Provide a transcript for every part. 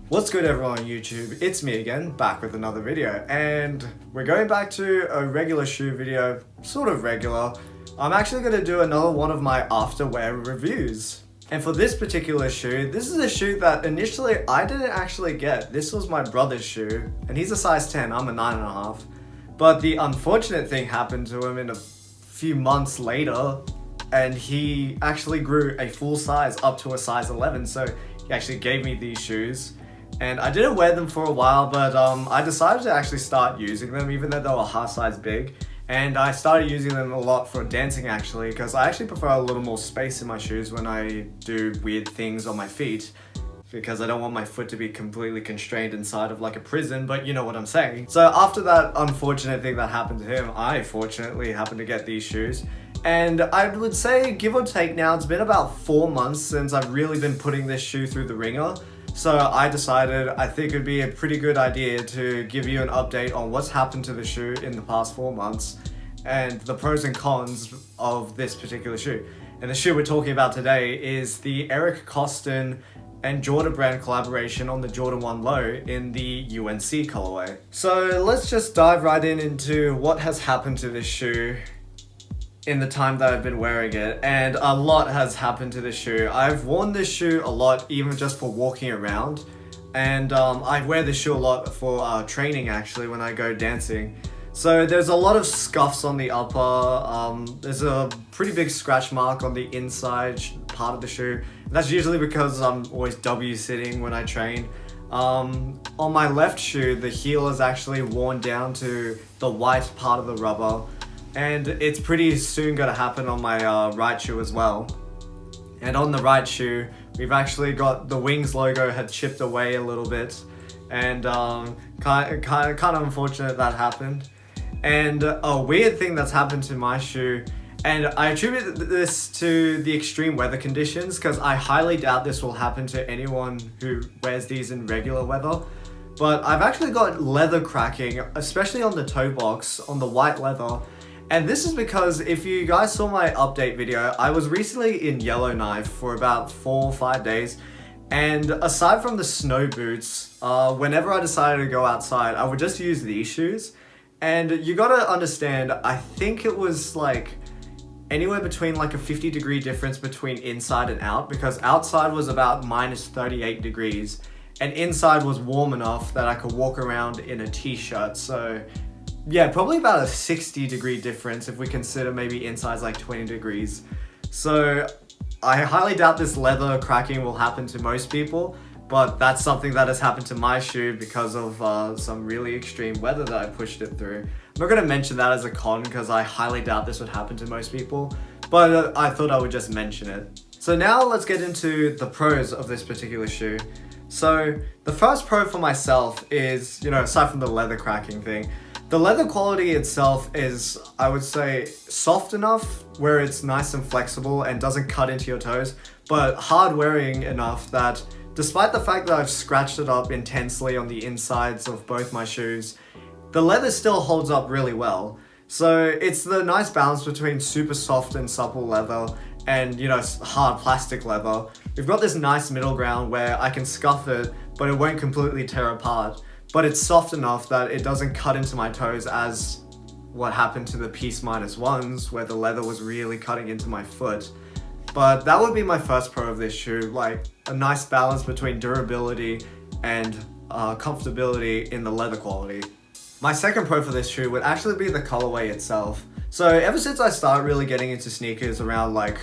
What's good everyone on YouTube? It's me again, back with another video, and we're going back to a regular shoe video, sort of regular. I'm actually going to do another one of my afterwear reviews. And for this particular shoe, this is a shoe that initially I didn't actually get. This was my brother's shoe, and he's a size 10, I'm a 9.5. But the unfortunate thing happened to him in a few months later, and he actually grew a full size up to a size 11, so he actually gave me these shoes. And I didn't wear them for a while, but I decided to actually start using them even though they were half size big. And I started using them a lot for dancing actually, because I actually prefer a little more space in my shoes when I do weird things on my feet, because I don't want my foot to be completely constrained inside of like a prison, but you know what I'm saying. So after that unfortunate thing that happened to him, I fortunately happened to get these shoes. And I would say, give or take now, it's been about 4 months since I've really been putting this shoe through the ringer. So I decided I think it'd be a pretty good idea to give you an update on what's happened to the shoe in the past 4 months and the pros and cons of this particular shoe. And the shoe we're talking about today is the Eric Koston and Jordan Brand collaboration on the Jordan 1 Low in the UNC colorway. So let's just dive right into what has happened to this shoe in the time that I've been wearing it, and a lot has happened to this shoe. I've worn this shoe a lot, even just for walking around, and I wear this shoe a lot for training actually when I go dancing. So there's a lot of scuffs on the upper, there's a pretty big scratch mark on the inside part of the shoe. That's usually because I'm always W-sitting when I train. On my left shoe, the heel is actually worn down to the white part of the rubber, and it's pretty soon going to happen on my right shoe as well. And on the right shoe, we've actually got the Wings logo had chipped away a little bit, and kind of unfortunate that happened. And a weird thing that's happened to my shoe, and I attribute this to the extreme weather conditions, because I highly doubt this will happen to anyone who wears these in regular weather. But I've actually got leather cracking, especially on the toe box, on the white leather. And this is because if you guys saw my update video, I was recently in Yellowknife for about 4 or 5 days. And aside from the snow boots, whenever I decided to go outside, I would just use these shoes. And you gotta understand, I think it was like anywhere between like a 50-degree difference between inside and out, because outside was about minus 38 degrees and inside was warm enough that I could walk around in a t-shirt. So yeah, probably about a 60-degree difference if we consider maybe inside's like 20 degrees. So I highly doubt this leather cracking will happen to most people, but that's something that has happened to my shoe because of some really extreme weather that I pushed it through. I'm not going to mention that as a con because I highly doubt this would happen to most people, but I thought I would just mention it. So now let's get into the pros of this particular shoe. So the first pro for myself is, aside from the leather cracking thing, the leather quality itself is, I would say, soft enough where it's nice and flexible and doesn't cut into your toes, but hard wearing enough that despite the fact that I've scratched it up intensely on the insides of both my shoes, the leather still holds up really well. So it's the nice balance between super soft and supple leather and, hard plastic leather. We've got this nice middle ground where I can scuff it, but it won't completely tear apart. But it's soft enough that it doesn't cut into my toes as what happened to the Peace Minus ones, where the leather was really cutting into my foot. But that would be my first pro of this shoe, like a nice balance between durability and comfortability in the leather quality. My second pro for this shoe would actually be the colorway itself. So ever since I started really getting into sneakers around like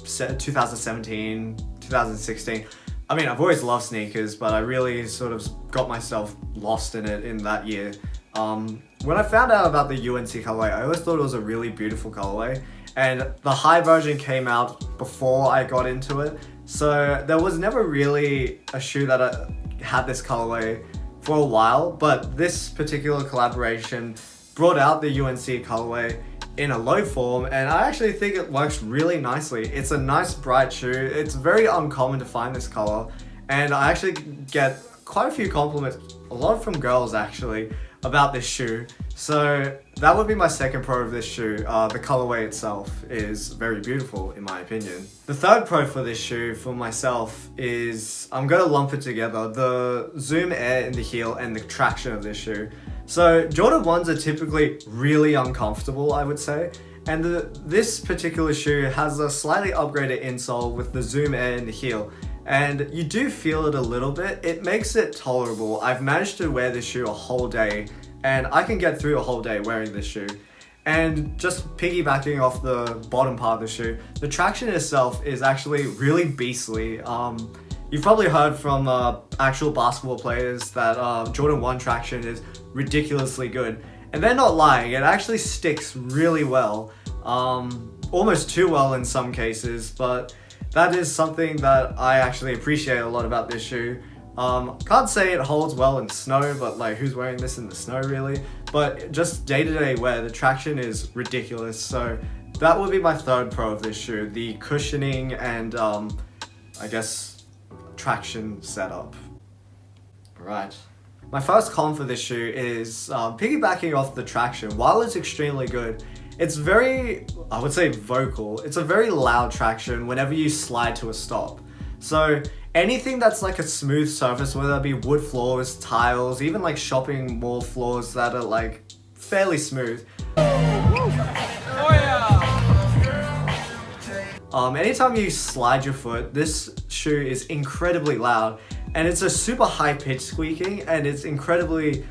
2017, 2016, I mean, I've always loved sneakers, but I really sort of got myself lost in it in that year. When I found out about the UNC colorway, I always thought it was a really beautiful colorway, and the high version came out before I got into it. So there was never really a shoe that had this colorway for a while, but this particular collaboration brought out the UNC colorway in a low form, and I actually think it works really nicely. It's a nice bright shoe. It's very uncommon to find this color, and I actually get quite a few compliments, a lot from girls actually, about this shoe. So that would be my second pro of this shoe. The colorway itself is very beautiful in my opinion. The third pro for this shoe for myself is, I'm gonna lump it together, the Zoom Air in the heel and the traction of this shoe. So Jordan 1s are typically really uncomfortable, I would say. And this particular shoe has a slightly upgraded insole with the Zoom Air in the heel. And you do feel it a little bit. It makes it tolerable. I've managed to wear this shoe a whole day, and I can get through a whole day wearing this shoe. And just piggybacking off the bottom part of the shoe, the traction itself is actually really beastly. You've probably heard from actual basketball players that Jordan 1 traction is ridiculously good. And they're not lying, it actually sticks really well. Almost too well in some cases, but that is something that I actually appreciate a lot about this shoe. Can't say it holds well in snow, but like, who's wearing this in the snow really? But just day-to-day wear, the traction is ridiculous. So that would be my third pro of this shoe, the cushioning and I guess traction setup. Right. My first con for this shoe is piggybacking off the traction. While it's extremely good, it's very, I would say, vocal. It's a very loud traction whenever you slide to a stop. So anything that's like a smooth surface, whether that be wood floors, tiles, even like shopping mall floors that are like fairly smooth. Anytime you slide your foot, this shoe is incredibly loud, and it's a super high pitch squeaking, and it's incredibly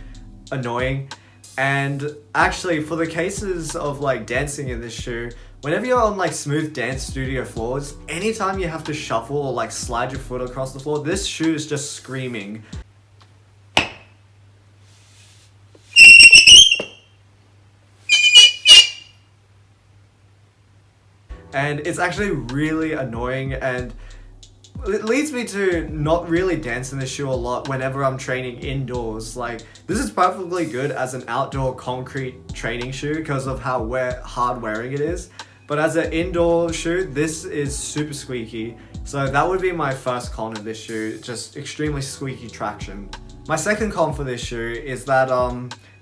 annoying. And actually, for the cases of like dancing in this shoe, whenever you're on like smooth dance studio floors, anytime you have to shuffle or like slide your foot across the floor, this shoe is just screaming. And it's actually really annoying, and it leads me to not really dance in this shoe a lot whenever I'm training indoors. Like, this is perfectly good as an outdoor concrete training shoe because of how hard wearing it is. But as an indoor shoe, this is super squeaky. So that would be my first con of this shoe, just extremely squeaky traction. My second con for this shoe is that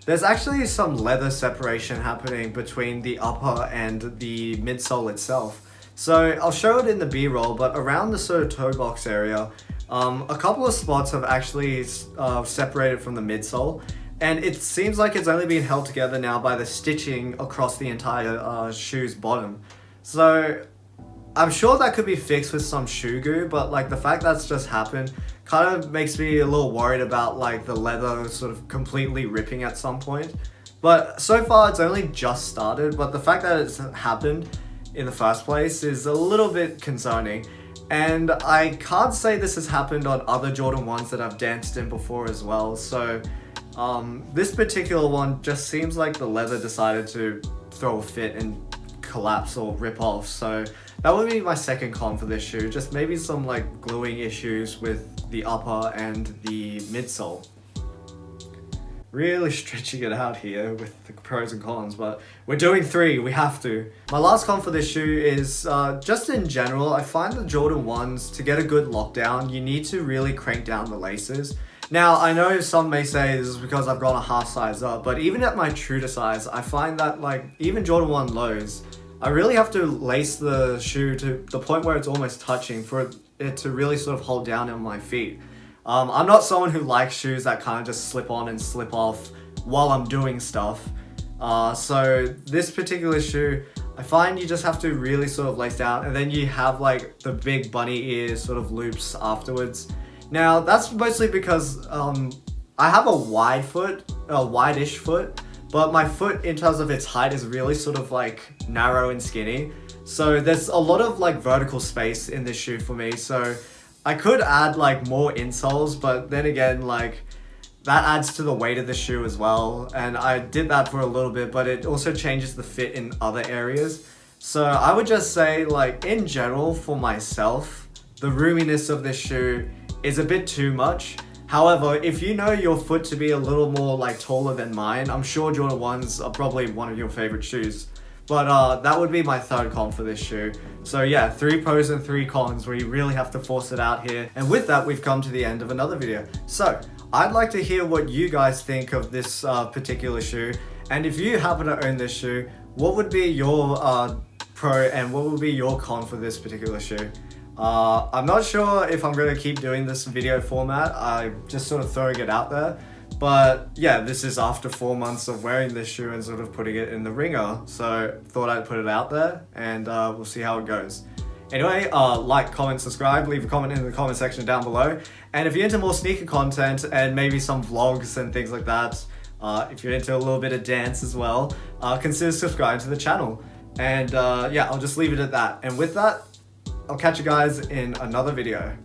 there's actually some leather separation happening between the upper and the midsole itself. So I'll show it in the B-roll, but around the sort of toe box area, a couple of spots have actually separated from the midsole, and it seems like it's only being held together now by the stitching across the entire shoe's bottom. So I'm sure that could be fixed with some shoe goo, but like the fact that's just happened kind of makes me a little worried about like the leather sort of completely ripping at some point. But so far it's only just started, but the fact that it's happened in the first place is a little bit concerning. And I can't say this has happened on other Jordan 1s that I've danced in before as well. So this particular one just seems like the leather decided to throw a fit and collapse or rip off. So that would be my second con for this shoe. Just maybe some like gluing issues with the upper and the midsole. Really stretching it out here with the pros and cons, but we're doing three, we have to. My last con for this shoe is just in general, I find the Jordan 1s, to get a good lockdown, you need to really crank down the laces. Now, I know some may say this is because I've gone a half size up, but even at my true to size, I find that like even Jordan 1 lows, I really have to lace the shoe to the point where it's almost touching for it to really sort of hold down on my feet. I'm not someone who likes shoes that kind of just slip on and slip off while I'm doing stuff. So this particular shoe, I find you just have to really sort of lace down, and then you have like the big bunny ear sort of loops afterwards. Now that's mostly because I have a wide foot, a wide-ish foot, but my foot in terms of its height is really sort of like narrow and skinny. So there's a lot of like vertical space in this shoe for me. So I could add like more insoles, but then again, like that adds to the weight of the shoe as well. And I did that for a little bit, but it also changes the fit in other areas. So I would just say, like in general for myself, the roominess of this shoe is a bit too much. However, if you know your foot to be a little more like taller than mine, I'm sure Jordan 1s are probably one of your favorite shoes. But that would be my third con for this shoe. So yeah, 3 pros and 3 cons where you really have to force it out here. And with that, we've come to the end of another video. So I'd like to hear what you guys think of this particular shoe. And if you happen to own this shoe, what would be your pro and what would be your con for this particular shoe? I'm not sure if I'm going to keep doing this video format. I'm just sort of throwing it out there. But yeah, this is after 4 months of wearing this shoe and sort of putting it in the ringer. So thought I'd put it out there, and we'll see how it goes. Anyway, like, comment, subscribe, leave a comment in the comment section down below. And if you're into more sneaker content and maybe some vlogs and things like that, if you're into a little bit of dance as well, consider subscribing to the channel. And yeah, I'll just leave it at that. And with that, I'll catch you guys in another video.